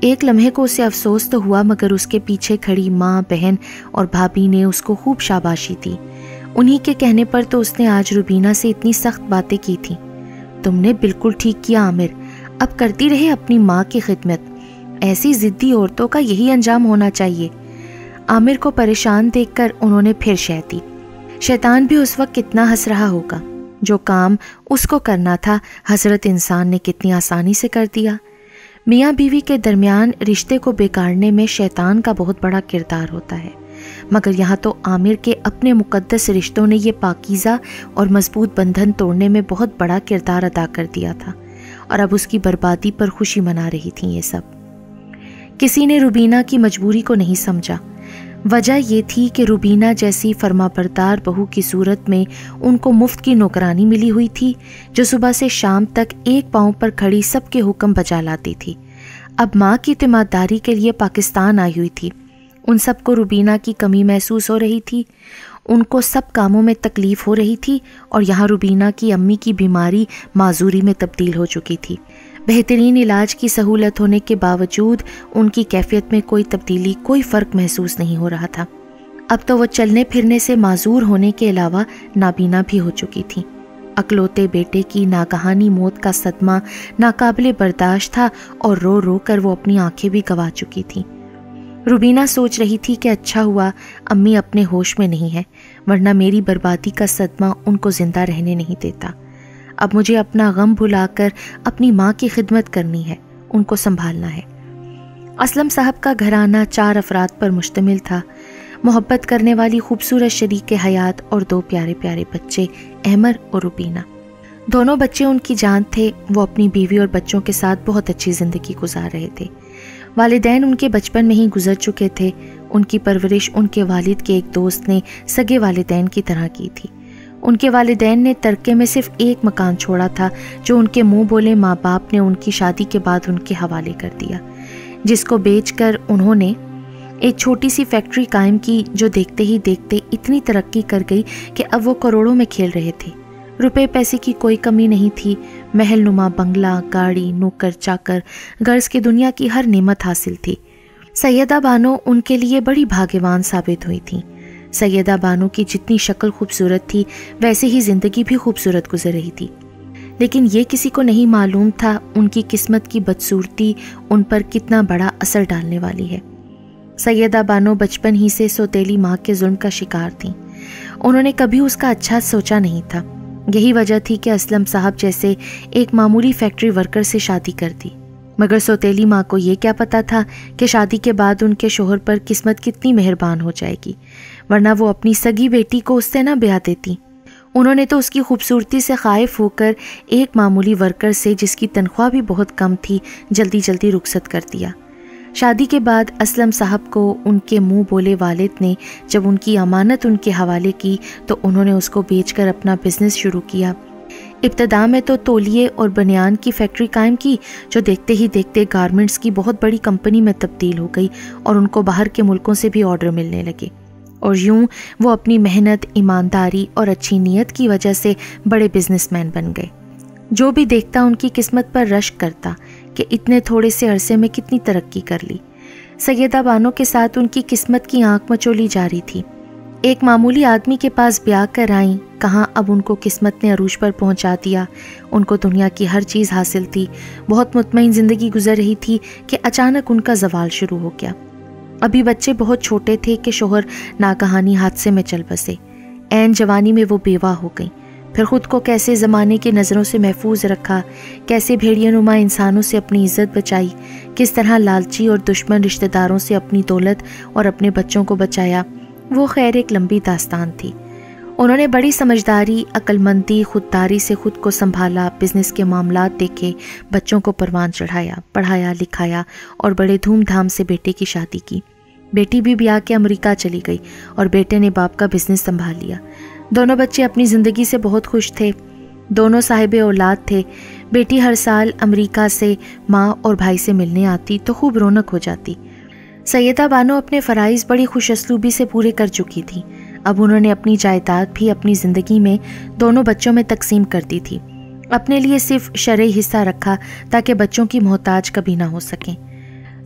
ایک لمحے کو اسے افسوس تو ہوا، مگر اس کے پیچھے کھڑی ماں، بہن اور بھابھی نے اس کو خوب شاباشی دی۔ انہی کے کہنے پر تو اس نے آج روبینہ سے اتنی سخت باتیں کی تھیں۔ تم نے بالکل ٹھیک کیا عامر، اب کرتی رہے اپنی ماں کی خدمت، ایسی ضدی عورتوں کا یہی انجام ہونا چاہیے۔ عامر کو پریشان دیکھ کر انہوں نے پھر شہ دی۔ شیطان بھی اس وقت کتنا ہنس رہا ہوگا، جو کام اس کو کرنا تھا حضرت انسان نے کتنی آسانی سے کر دیا۔ میاں بیوی کے درمیان رشتے کو بگاڑنے میں شیطان کا بہت بڑا کردار ہوتا ہے، مگر یہاں تو عامر کے اپنے مقدس رشتوں نے یہ پاکیزہ اور مضبوط بندھن توڑنے میں بہت بڑا کردار ادا کر دیا تھا، اور اب اس کی بربادی پر خوشی منا رہی تھیں یہ سب۔ کسی نے روبینہ کی مجبوری کو نہیں سمجھا۔ وجہ یہ تھی کہ روبینہ جیسی فرمانبردار بہو کی صورت میں ان کو مفت کی نوکرانی ملی ہوئی تھی، جو صبح سے شام تک ایک پاؤں پر کھڑی سب کے حکم بجا لاتی تھی۔ اب ماں کی اعتمادداری کے لیے پاکستان آئی ہوئی تھی۔ ان سب کو روبینہ کی کمی محسوس ہو رہی تھی، ان کو سب کاموں میں تکلیف ہو رہی تھی، اور یہاں روبینہ کی امی کی بیماری معذوری میں تبدیل ہو چکی تھی۔ بہترین علاج کی سہولت ہونے کے باوجود ان کی کیفیت میں کوئی تبدیلی، کوئی فرق محسوس نہیں ہو رہا تھا۔ اب تو وہ چلنے پھرنے سے معذور ہونے کے علاوہ نابینا بھی ہو چکی تھی۔ اکلوتے بیٹے کی ناگہانی موت کا صدمہ ناقابل برداشت تھا، اور رو رو کر وہ اپنی آنکھیں بھی گنوا چکی تھی۔ روبینہ سوچ رہی تھی کہ اچھا ہوا امی اپنے ہوش میں نہیں ہے، ورنہ میری بربادی کا صدمہ ان کو زندہ رہنے نہیں دیتا۔ اب مجھے اپنا غم بھلا کر اپنی ماں کی خدمت کرنی ہے، ان کو سنبھالنا ہے۔ اسلم صاحب کا گھرانہ 4 افراد پر مشتمل تھا، محبت کرنے والی خوبصورت شریک حیات اور 2 پیارے پیارے بچے، احمر اور روبینہ۔ دونوں بچے ان کی جان تھے، وہ اپنی بیوی اور بچوں کے ساتھ بہت اچھی زندگی گزار رہے تھے۔ والدین ان کے بچپن میں ہی گزر چکے تھے، ان کی پرورش ان کے والد کے ایک دوست نے سگے والدین کی طرح کی تھی۔ ان کے والدین نے ترکے میں صرف ایک مکان چھوڑا تھا، جو ان کے منہ بولے ماں باپ نے ان کی شادی کے بعد ان کے حوالے کر دیا، جس کو بیچ کر انہوں نے ایک چھوٹی سی فیکٹری قائم کی، جو دیکھتے ہی دیکھتے اتنی ترقی کر گئی کہ اب وہ کروڑوں میں کھیل رہے تھے۔ روپے پیسے کی کوئی کمی نہیں تھی، محل نما بنگلہ، گاڑی، نوکر چاکر، غرض کی دنیا کی ہر نعمت حاصل تھی۔ سیدہ بانو ان کے لیے بڑی بھاگیوان ثابت ہوئی تھیں۔ سیدہ بانو کی جتنی شکل خوبصورت تھی، ویسے ہی زندگی بھی خوبصورت گزر رہی تھی، لیکن یہ کسی کو نہیں معلوم تھا ان کی قسمت کی بدصورتی ان پر کتنا بڑا اثر ڈالنے والی ہے۔ سیدہ بانو بچپن ہی سے سوتیلی ماں کے ظلم کا شکار تھیں۔ انہوں نے کبھی اس کا اچھا سوچا نہیں تھا۔ یہی وجہ تھی کہ اسلم صاحب جیسے ایک معمولی فیکٹری ورکر سے شادی کر دی، مگر سوتیلی ماں کو یہ کیا پتا تھا کہ شادی کے بعد ان کے شوہر پر قسمت کتنی مہربان ہو جائے گی، ورنہ وہ اپنی سگی بیٹی کو اس سے نہ بیاہ دیتی۔ انہوں نے تو اس کی خوبصورتی سے خائف ہو کر ایک معمولی ورکر سے، جس کی تنخواہ بھی بہت کم تھی، جلدی جلدی رخصت کر دیا۔ شادی کے بعد اسلم صاحب کو ان کے منہ بولے والد نے جب ان کی امانت ان کے حوالے کی تو انہوں نے اس کو بیچ کر اپنا بزنس شروع کیا۔ ابتدا میں تو تولیے اور بنیان کی فیکٹری قائم کی، جو دیکھتے ہی دیکھتے گارمنٹس کی بہت بڑی کمپنی میں تبدیل ہو گئی، اور ان کو باہر کے ملکوں سے بھی آرڈر ملنے لگے، اور یوں وہ اپنی محنت، ایمانداری اور اچھی نیت کی وجہ سے بڑے بزنس مین بن گئے۔ جو بھی دیکھتا ان کی قسمت پر رشک کرتا کہ اتنے تھوڑے سے عرصے میں کتنی ترقی کر لی۔ سیدہ بانو کے ساتھ ان کی قسمت کی آنکھ مچولی جاری تھی۔ ایک معمولی آدمی کے پاس بیاہ کر آئیں، کہاں اب ان کو قسمت نے عروج پر پہنچا دیا۔ ان کو دنیا کی ہر چیز حاصل تھی، بہت مطمئن زندگی گزر رہی تھی کہ اچانک ان کا زوال شروع ہو گیا۔ ابھی بچے بہت چھوٹے تھے کہ شوہر ناگہانی حادثے میں چل بسے۔ عین جوانی میں وہ بیوہ ہو گئیں۔ پھر خود کو کیسے زمانے کی نظروں سے محفوظ رکھا، کیسے بھیڑیا نما انسانوں سے اپنی عزت بچائی، کس طرح لالچی اور دشمن رشتہ داروں سے اپنی دولت اور اپنے بچوں کو بچایا، وہ خیر ایک لمبی داستان تھی۔ انہوں نے بڑی سمجھداری، عقل مندی، خودداری سے خود کو سنبھالا، بزنس کے معاملات دیکھے، بچوں کو پروان چڑھایا، پڑھایا لکھایا، اور بڑے دھوم دھام سے بیٹے کی شادی کی۔ بیٹی بھی بیاہ کے امریکہ چلی گئی اور بیٹے نے باپ کا بزنس سنبھال لیا۔ دونوں بچے اپنی زندگی سے بہت خوش تھے، دونوں صاحب اولاد تھے۔ بیٹی ہر سال امریکہ سے ماں اور بھائی سے ملنے آتی تو خوب رونق ہو جاتی۔ سیدہ بانو اپنے فرائض بڑی خوش اسلوبی سے پورے کر چکی تھی۔ اب انہوں نے اپنی جائیداد بھی اپنی زندگی میں دونوں بچوں میں تقسیم کر دی تھی۔ اپنے لیے صرف شرعی حصہ رکھا تاکہ بچوں کی محتاج کبھی نہ ہو سکیں۔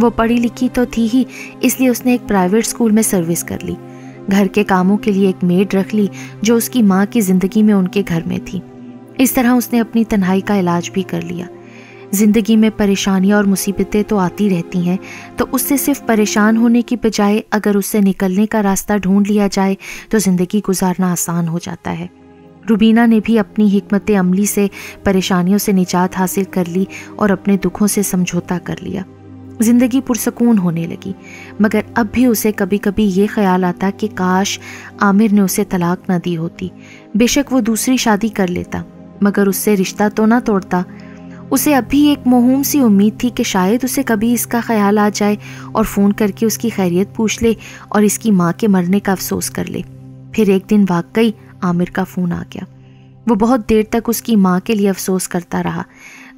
وہ پڑھی لکھی تو تھی ہی، اس لیے اس نے ایک پرائیویٹ اسکول میں سروس کر لی، گھر کے کاموں کے لیے ایک میڈ رکھ لی جو اس کی ماں کی زندگی میں ان کے گھر میں تھی۔ اس طرح اس نے اپنی تنہائی کا علاج بھی کر لیا۔ زندگی میں پریشانیاں اور مصیبتیں تو آتی رہتی ہیں، تو اس سے صرف پریشان ہونے کی بجائے اگر اس سے نکلنے کا راستہ ڈھونڈ لیا جائے تو زندگی گزارنا آسان ہو جاتا ہے۔ روبینہ نے بھی اپنی حکمت عملی سے پریشانیوں سے نجات حاصل کر لی اور اپنے دکھوں سے سمجھوتا کر لیا۔ زندگی پرسکون ہونے لگی، مگر اب بھی اسے کبھی کبھی یہ خیال آتا کہ کاش عامر نے اسے طلاق نہ دی ہوتی۔ بے شک وہ دوسری شادی کر لیتا، مگر اس سے رشتہ تو نہ توڑتا۔ اسے اب بھی ایک موہوم سی امید تھی کہ شاید اسے کبھی اس کا خیال آ جائے اور فون کر کے اس کی خیریت پوچھ لے اور اس کی ماں کے مرنے کا افسوس کر لے۔ پھر ایک دن واقعی عامر کا فون آ گیا۔ وہ بہت دیر تک اس کی ماں کے لیے افسوس کرتا رہا،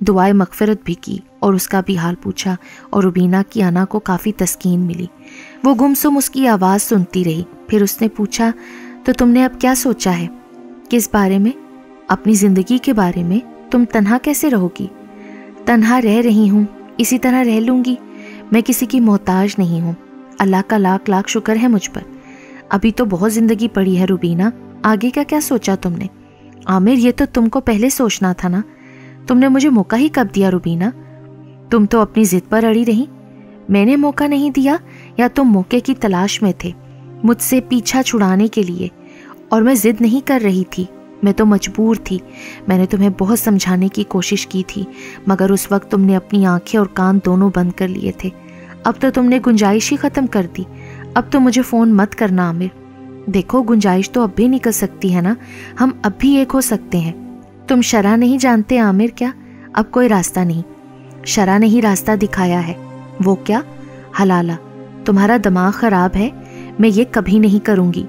دعائے مغفرت بھی کی اور اس کا بھی حال پوچھا، اور روبینہ کی انا کو کافی تسکین ملی۔ وہ گمسم اس کی آواز سنتی رہی۔ پھر اس نے پوچھا، تو تم نے اب کیا سوچا ہے؟ کس بارے میں؟ اپنی زندگی کے بارے میں۔ تم تنہا کیسے رہو گی؟ تنہا رہ رہی ہوں، اسی طرح رہ لوں گی۔ میں کسی کی محتاج نہیں ہوں، اللہ کا لاکھ لاکھ شکر ہے مجھ پر۔ ابھی تو بہت زندگی پڑی ہے روبینہ، آگے کا کیا سوچا تم نے؟ عامر، یہ تو تم کو پہلے سوچنا تھا نا، تم نے مجھے موقع ہی کب دیا روبینہ؟ تم تو اپنی ضد پر اڑی رہی۔ میں نے موقع نہیں دیا، یا تم موقع کی تلاش میں تھے مجھ سے پیچھا چھڑانے کے لیے؟ اور میں ضد نہیں کر رہی تھی، میں تو مجبور تھی۔ میں نے تمہیں بہت سمجھانے کی کوشش کی تھی، مگر اس وقت تم نے اپنی آنکھیں اور کان دونوں بند کر لیے تھے۔ اب تو تم نے گنجائش ہی ختم کر دی۔ اب تو مجھے فون مت کرنا عامر۔ دیکھو، گنجائش تو اب بھی نکل سکتی ہے نا، ہم اب بھی ایک ہو سکتے ہیں۔ تم شرع نہیں جانتے عامر کیا؟ اب کوئی راستہ نہیں، شرع نے ہی راستہ دکھایا ہے۔ وہ کیا؟ حلالہ۔ تمہارا دماغ خراب ہے، میں یہ کبھی نہیں کروں گی۔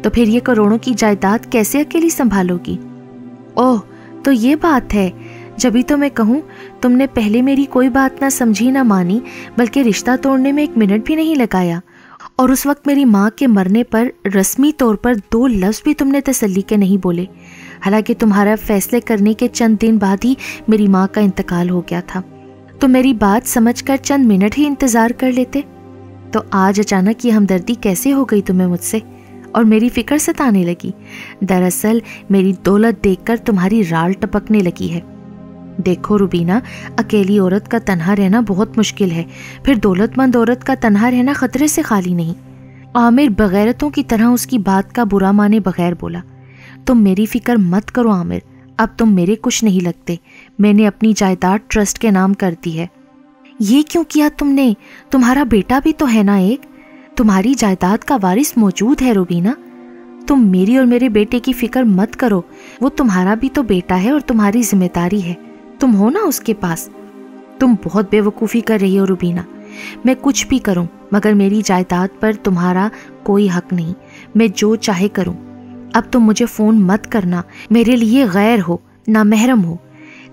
تو پھر یہ کروڑوں کی جائیداد کیسے اکیلی سنبھالو گی؟ اوہ، تو یہ بات ہے۔ جبھی تو میں کہوں، تم نے پہلے میری کوئی بات نہ سمجھی نہ مانی، بلکہ رشتہ توڑنے میں 1 منٹ بھی نہیں لگایا، اور اس وقت میری ماں کے مرنے پر رسمی طور پر 2 لفظ بھی تم نے تسلی کے نہیں بولے، حالانکہ تمہارا فیصلے کرنے کے چند دن بعد ہی میری ماں کا انتقال ہو گیا تھا۔ تو میری بات سمجھ کر چند منٹ ہی انتظار کر لیتے۔ تو آج اچانک یہ ہمدردی کیسے ہو گئی تمہیں مجھ سے، اور میری فکر ستانے لگی؟ دراصل میری دولت دیکھ کر تمہاری رال ٹپکنے لگی ہے۔ دیکھو روبینہ، اکیلی عورت کا تنہا رہنا بہت مشکل ہے، پھر دولت مند عورت کا تنہا رہنا خطرے سے خالی نہیں۔ عامر بغیرتوں کی طرح اس کی بات کا برا مانے بغیر بولا، تم میری فکر مت کرو عامر، اب تم میرے کچھ نہیں لگتے۔ میں نے اپنی جائیداد ٹرسٹ کے نام کر دی ہے۔ یہ کیوں کیا تم نے؟ تمہارا بیٹا بھی تو ہے نا ایک، تمہاری جائیداد کا وارث موجود ہے روبینہ۔ تم میری اور میرے بیٹے کی فکر مت کرو، وہ تمہارا بھی تو بیٹا ہے اور تمہاری ذمہ داری ہے، تم ہو نا اس کے پاس۔ تم بہت بے وقوفی کر رہی ہو روبینہ، میں کچھ بھی کروں مگر میری جائیداد پر تمہارا کوئی حق نہیں، میں جو چاہے کروں۔ اب تم مجھے فون مت کرنا، میرے لیے غیر ہو، نامحرم ہو،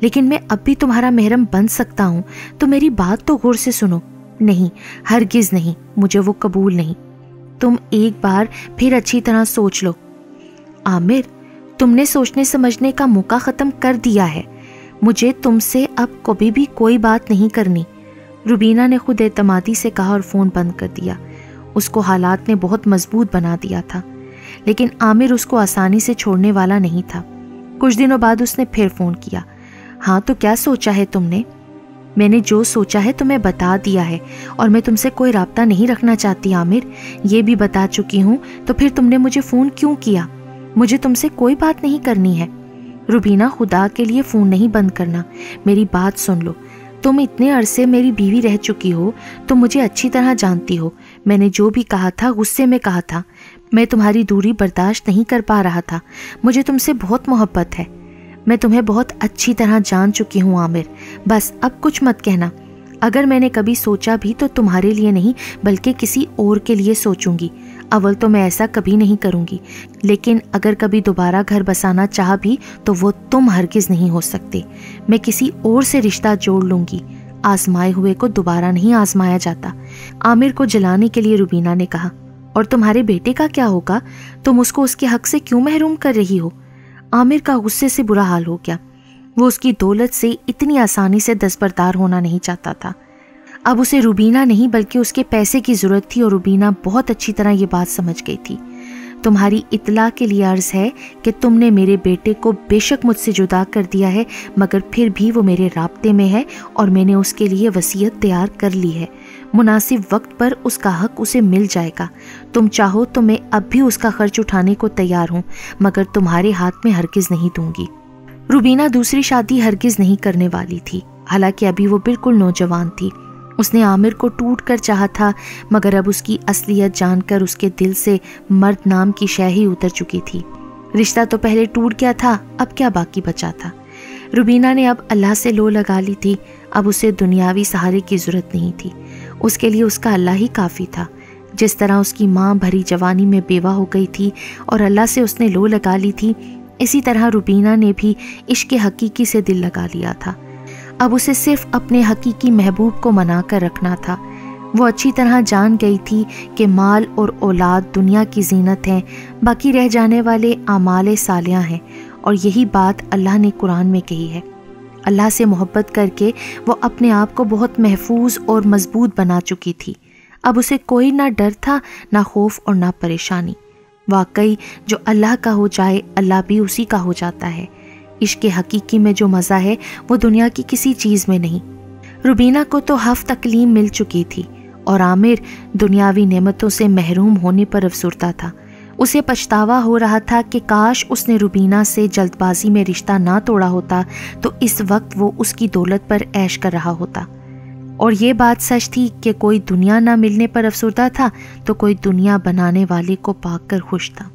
لیکن میں اب بھی تمہارا محرم بن سکتا ہوں، تو میری بات تو غور سے سنو۔ نہیں، ہرگز نہیں، مجھے وہ قبول نہیں۔ تم ایک بار پھر اچھی طرح سوچ لو۔ عامر، تم نے سوچنے سمجھنے کا موقع ختم کر دیا ہے، مجھے تم سے اب کبھی بھی کوئی بات نہیں کرنی۔ روبینہ نے خود اعتمادی سے کہا اور فون بند کر دیا۔ اس کو حالات نے بہت مضبوط بنا دیا تھا، لیکن عامر اس کو آسانی سے چھوڑنے والا نہیں تھا۔ کچھ دنوں بعد اس نے پھر فون کیا۔ ہاں، تو کیا سوچا ہے تم نے؟ میں نے جو سوچا ہے تمہیں بتا دیا ہے، اور میں تم سے کوئی رابطہ نہیں رکھنا چاہتی عامر، یہ بھی بتا چکی ہوں، تو پھر تم نے مجھے فون کیوں کیا؟ مجھے تم سے کوئی بات نہیں کرنی ہے۔ روبینہ، خدا کے لیے فون نہیں بند کرنا، میری بات سن لو۔ تم اتنے عرصے میری بیوی رہ چکی ہو، تم مجھے اچھی طرح جانتی ہو، میں نے جو بھی کہا تھا غصے میں کہا تھا، میں تمہاری دوری برداشت نہیں کر پا رہا تھا، مجھے تم سے بہت محبت ہے، میں تمہیں بہت اچھی طرح جان چکی ہوں عامر، بس اب کچھ مت کہنا۔ اگر میں نے کبھی سوچا بھی تو تمہارے لیے نہیں بلکہ کسی اور کے لیے سوچوں گی۔ اول تو میں ایسا کبھی نہیں کروں گی، لیکن اگر کبھی دوبارہ گھر بسانا چاہ بھی تو وہ تم ہرگز نہیں ہو سکتے۔ میں کسی اور سے رشتہ جوڑ لوں گی، آزمائے ہوئے کو دوبارہ نہیں آزمایا جاتا۔ عامر کو جلانے کے لیے روبینہ نے کہا، اور تمہارے بیٹے کا کیا ہوگا؟ تم اس کو اس کے حق سے کیوں محروم کر رہی ہو؟ عامر کا غصے سے برا حال ہو گیا، وہ اس کی دولت سے اتنی آسانی سے دستبردار ہونا نہیں چاہتا تھا۔ اب اسے روبینہ نہیں بلکہ اس کے پیسے کی ضرورت تھی، اور روبینہ بہت اچھی طرح یہ بات سمجھ گئی تھی۔ تمہاری اطلاع کے لیے عرض ہے کہ تم نے میرے بیٹے کو بے شک مجھ سے جدا کر دیا ہے، مگر پھر بھی وہ میرے رابطے میں ہے اور میں نے اس کے لیے وصیت تیار کر لی ہے۔ مناسب وقت پر اس کا حق اسے مل جائے گا۔ تم چاہو تو میں اب بھی اس کا خرچ اٹھانے کو تیار ہوں، مگر تمہارے ہاتھ میں ہرگز نہیں دوں گی۔ روبینہ دوسری شادی ہرگز نہیں کرنے والی تھی، حالانکہ ابھی وہ بالکل نوجوان تھی۔ اس نے عامر کو ٹوٹ کر چاہا تھا، مگر اب اس کی اصلیت جان کر اس کے دل سے مرد نام کی شے ہی اتر چکی تھی۔ رشتہ تو پہلے ٹوٹ گیا تھا، اب کیا باقی بچا تھا؟ روبینہ نے اب اللہ سے لو لگا لی تھی، اب اسے دنیاوی سہارے کی ضرورت نہیں تھی، اس کے لیے اس کا اللہ ہی کافی تھا۔ جس طرح اس کی ماں بھری جوانی میں بیوہ ہو گئی تھی اور اللہ سے اس نے لو لگا لی تھی، اسی طرح روبینہ نے بھی عشق حقیقی سے دل لگا لیا تھا۔ اب اسے صرف اپنے حقیقی محبوب کو منا کر رکھنا تھا۔ وہ اچھی طرح جان گئی تھی کہ مال اور اولاد دنیا کی زینت ہیں، باقی رہ جانے والے اعمال صالحہ ہیں، اور یہی بات اللہ نے قرآن میں کہی ہے۔ اللہ سے محبت کر کے وہ اپنے آپ کو بہت محفوظ اور مضبوط بنا چکی تھی۔ اب اسے کوئی نہ ڈر تھا، نہ خوف اور نہ پریشانی۔ واقعی جو اللہ کا ہو جائے اللہ بھی اسی کا ہو جاتا ہے۔ عشق حقیقی میں جو مزہ ہے وہ دنیا کی کسی چیز میں نہیں۔ روبینہ کو تو ہفت اقلیم مل چکی تھی، اور عامر دنیاوی نعمتوں سے محروم ہونے پر افسردہ تھا۔ اسے پچھتاوا ہو رہا تھا کہ کاش اس نے روبینہ سے جلد بازی میں رشتہ نہ توڑا ہوتا تو اس وقت وہ اس کی دولت پر عیش کر رہا ہوتا۔ اور یہ بات سچ تھی کہ کوئی دنیا نہ ملنے پر افسردہ تھا تو کوئی دنیا بنانے والے کو پا کر خوش تھا۔